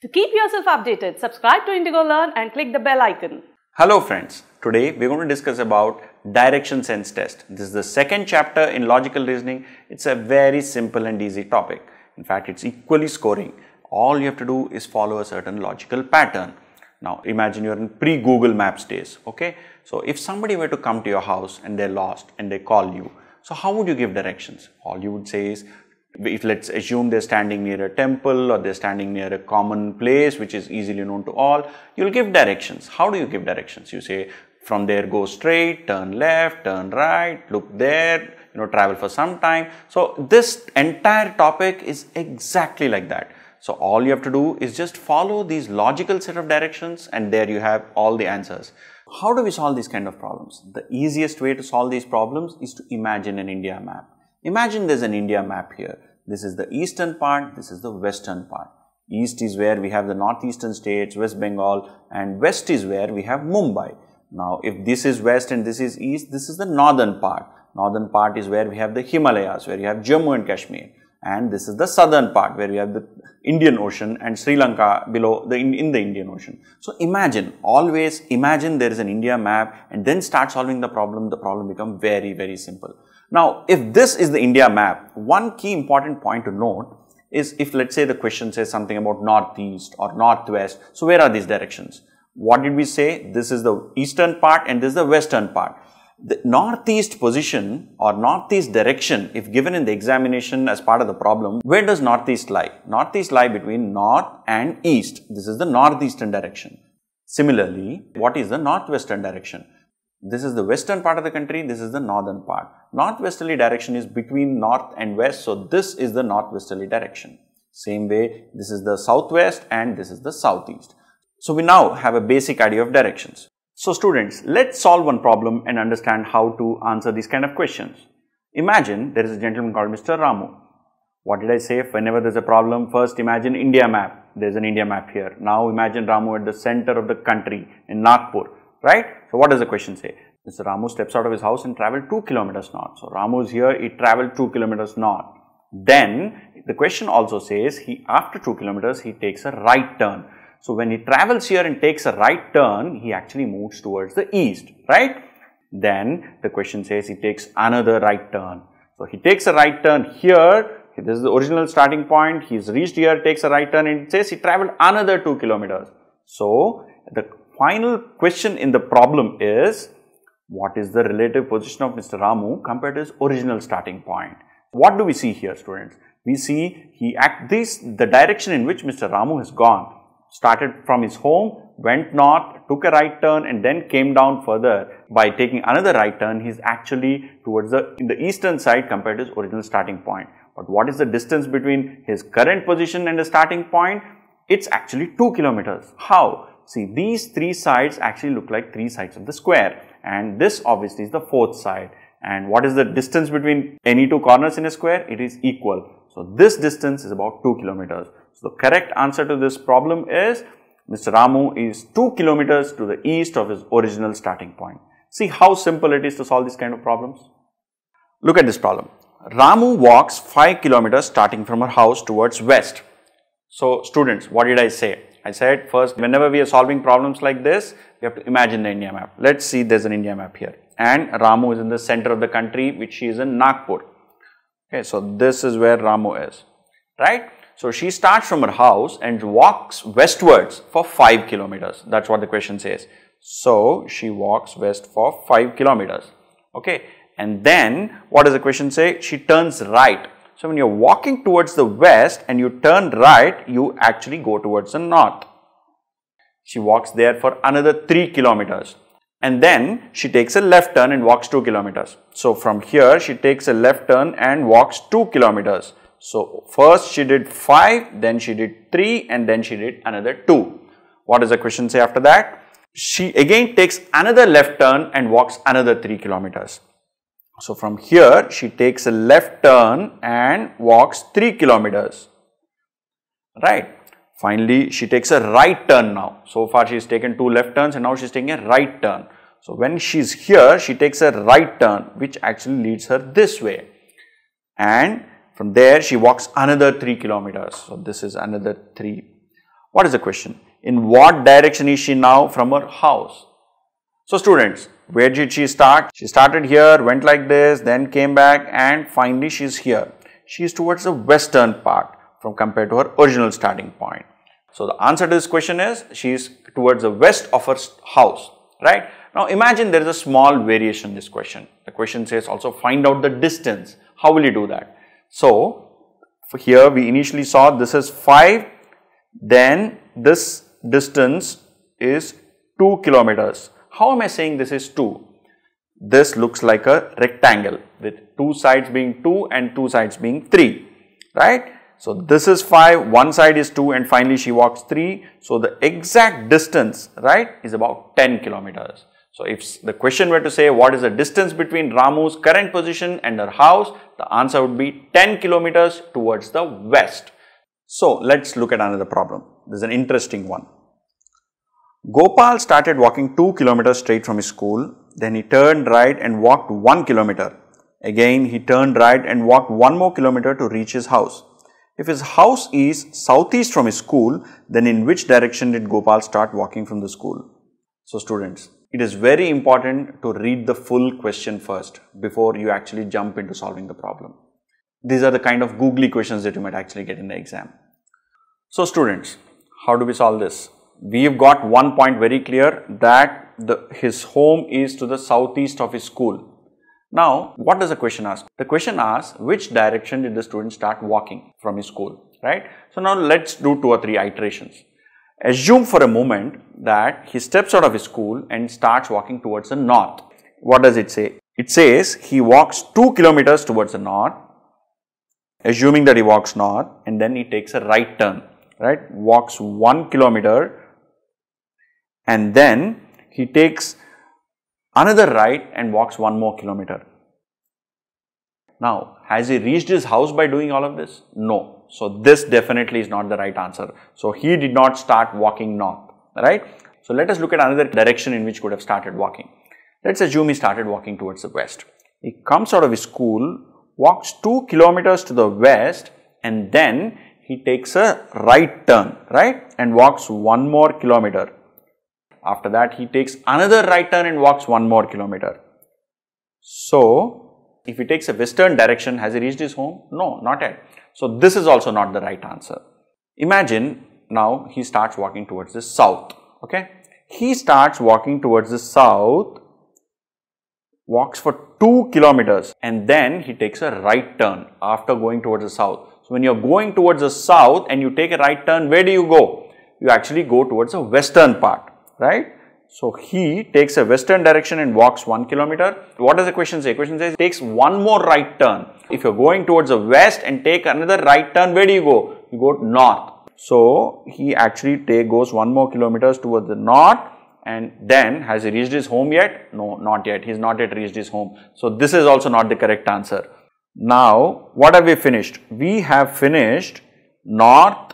To keep yourself updated, subscribe to Indigo Learn and click the bell icon. Hello friends, today we are going to discuss about direction sense test. This is the second chapter in logical reasoning. It's a very simple and easy topic. In fact, it's equally scoring. All you have to do is follow a certain logical pattern. Now imagine you're in pre-Google Maps days, okay? So if somebody were to come to your house and they're lost and they call you, so how would you give directions? All you would say is, if let's assume they're standing near a temple or they're standing near a common place which is easily known to all, you'll give directions. How do you give directions? You say, from there go straight, turn left, turn right, look there, travel for some time. So this entire topic is exactly like that. So all you have to do is just follow these logical set of directions and there you have all the answers. How do we solve these kind of problems? The easiest way to solve these problems is to imagine an India map. Imagine there's an India map here. This is the eastern part, this is the western part. East is where we have the northeastern states, West Bengal, and west is where we have Mumbai. Now, if this is west and this is east, this is the northern part. Northern part is where we have the Himalayas, where you have Jammu and Kashmir. And this is the southern part where we have the Indian Ocean and Sri Lanka below in the Indian Ocean. So imagine, always imagine there is an India map and then start solving the problem becomes very, very simple. Now, if this is the India map, one key important point to note is if let's say the question says something about northeast or northwest, so where are these directions? What did we say? This is the eastern part and this is the western part. The northeast position or northeast direction, if given in the examination as part of the problem, where does northeast lie? Northeast lie between north and east. This is the northeastern direction. Similarly, what is the northwestern direction? This is the western part of the country, this is the northern part. Northwesterly direction is between north and west, so this is the northwesterly direction. Same way, this is the southwest and this is the southeast. So we now have a basic idea of directions. So students, let's solve one problem and understand how to answer these kind of questions. Imagine there is a gentleman called Mr. Ramu. What did I say? Whenever there's a problem, first imagine India map. There's an India map here. Now imagine Ramu at the center of the country in Nagpur. Right? So what does the question say? Mr. Ramu steps out of his house and traveled 2 kilometers north. So Ramu is here, he traveled 2 kilometers north. Then the question also says after 2 kilometers he takes a right turn. So when he travels here and takes a right turn, he actually moves towards the east, right? Then the question says he takes another right turn. So he takes a right turn here. This is the original starting point. He's reached here, takes a right turn, and it says he traveled another 2 kilometers. So the final question in the problem is, what is the relative position of Mr. Ramu compared to his original starting point? What do we see here, students? We see the direction in which Mr. Ramu has gone. Started from his home, went north, took a right turn and then came down further. By taking another right turn, he is actually towards in the eastern side compared to his original starting point. But what is the distance between his current position and the starting point? It's actually 2 kilometers. How? See, these three sides actually look like three sides of the square, and this obviously is the fourth side. And what is the distance between any two corners in a square? It is equal. So this distance is about 2 kilometers. So the correct answer to this problem is Mr. Ramu is 2 kilometers to the east of his original starting point. See how simple it is to solve this kind of problems. Look at this problem. Ramu walks 5 kilometers starting from her house towards west. So students, what did I say? I said first, whenever we are solving problems like this, we have to imagine the India map. Let's see, there's an India map here. And Ramu is in the center of the country, which she is in Nagpur. Okay, so this is where Ramu is, right? So she starts from her house and walks westwards for 5 kilometers. That's what the question says. So she walks west for 5 kilometers. Okay, and then what does the question say? She turns right. So when you're walking towards the west and you turn right, you actually go towards the north. She walks there for another 3 kilometers. And then she takes a left turn and walks 2 kilometers. So from here, she takes a left turn and walks 2 kilometers. So first she did 5, then she did 3, and then she did another 2. What does the question say after that? She again takes another left turn and walks another 3 kilometers. So from here, she takes a left turn and walks 3 kilometers. Right. Finally, she takes a right turn now. So far, she has taken 2 left turns and now she is taking a right turn. So when she is here, she takes a right turn, which actually leads her this way. And from there, she walks another 3 kilometers. So this is another 3. What is the question? In what direction is she now from her house? So students, where did she start? She started here, went like this, then came back, and finally she is here. She is towards the western part from compared to her original starting point. So the answer to this question is she is towards the west of her house, right? Now imagine there is a small variation in this question. The question says also find out the distance. How will you do that? So for here we initially saw this is 5, then this distance is 2 kilometers. How am I saying this is 2? This looks like a rectangle with 2 sides being 2 and 2 sides being 3, right? So this is 5, one side is 2, and finally she walks 3. So the exact distance, right, is about 10 kilometers. So if the question were to say what is the distance between Ramu's current position and her house, the answer would be 10 kilometers towards the west. So let's look at another problem. This is an interesting one. Gopal started walking 2 kilometers straight from his school. Then he turned right and walked 1 kilometer. Again he turned right and walked 1 more kilometer to reach his house. If his house is southeast from his school, then in which direction did Gopal start walking from the school? So students, it is very important to read the full question first before you actually jump into solving the problem. These are the kind of googly questions that you might actually get in the exam. So students, how do we solve this? We've got one point very clear that his home is to the southeast of his school. Now, what does the question ask? The question asks which direction did the student start walking from his school, right? So now let's do 2 or 3 iterations. Assume for a moment that he steps out of his school and starts walking towards the north. What does it say? It says he walks 2 kilometers towards the north, assuming that he walks north, and then he takes a right turn, right? Walks 1 kilometer and then he takes another right and walks 1 more kilometer. Now, has he reached his house by doing all of this? No. So this definitely is not the right answer. So he did not start walking north, right? So let us look at another direction in which he could have started walking. Let's assume he started walking towards the west. He comes out of his school, walks 2 kilometers to the west, and then he takes a right turn, right? And walks 1 more kilometer. After that, he takes another right turn and walks 1 more kilometer. So, if he takes a western direction, has he reached his home? No, not yet. So, this is also not the right answer. Imagine now he starts walking towards the south, okay? He starts walking towards the south, walks for 2 kilometers and then he takes a right turn after going towards the south. So, when you are going towards the south and you take a right turn, where do you go? You actually go towards the western part, right? So, he takes a western direction and walks 1 kilometer. What does the question say? The question says takes 1 more right turn. If you are going towards the west and take another right turn, where do you go? You go north. So, he actually goes 1 more kilometers towards the north, and then has he reached his home yet? No, not yet. He has not yet reached his home. So, this is also not the correct answer. Now, what have we finished? We have finished north,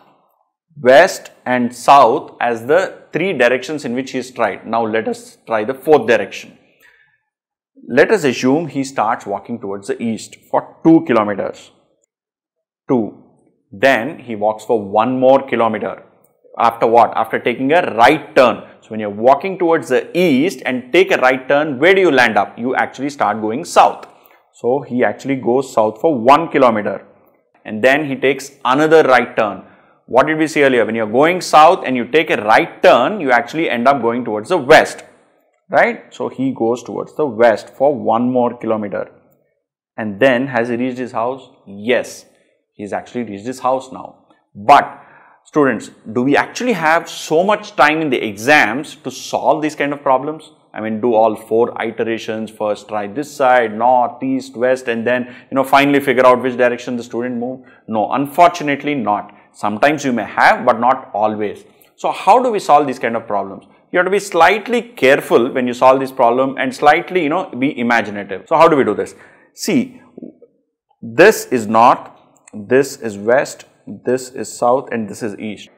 west and south as the 3 directions in which he is tried. Now, let us try the 4th direction. Let us assume he starts walking towards the east for 2 kilometers. 2. Then he walks for 1 more kilometer. After what? After taking a right turn. So, when you are walking towards the east and take a right turn, where do you land up? You actually start going south. So, he actually goes south for 1 kilometer and then he takes another right turn. What did we see earlier? When you are going south and you take a right turn, you actually end up going towards the west, right? So, he goes towards the west for 1 more kilometer. And then has he reached his house? Yes, he has actually reached his house now. But students, do we actually have so much time in the exams to solve these kind of problems? I mean, do all 4 iterations, first try this side, north, east, west, and then, finally figure out which direction the student moved? No, unfortunately not. Sometimes you may have, but not always. So, how do we solve these kind of problems? You have to be slightly careful when you solve this problem and slightly, be imaginative. So, how do we do this? See, this is north, this is west, this is south, and this is east.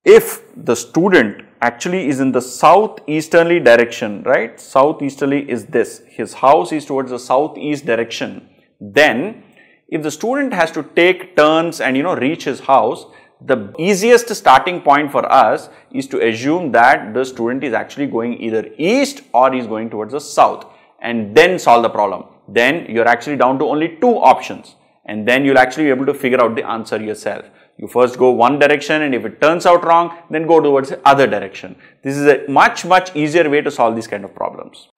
If the student actually is in the southeasterly direction, right? Southeasterly is this. His house is towards the southeast direction. Then, if the student has to take turns and reach his house, The easiest starting point for us is to assume that the student is actually going either east or is going towards the south, and then solve the problem. Then you're actually down to only 2 options, and then you'll actually be able to figure out the answer yourself. You first go one direction, and if it turns out wrong, then go towards the other direction. This is a much easier way to solve these kind of problems.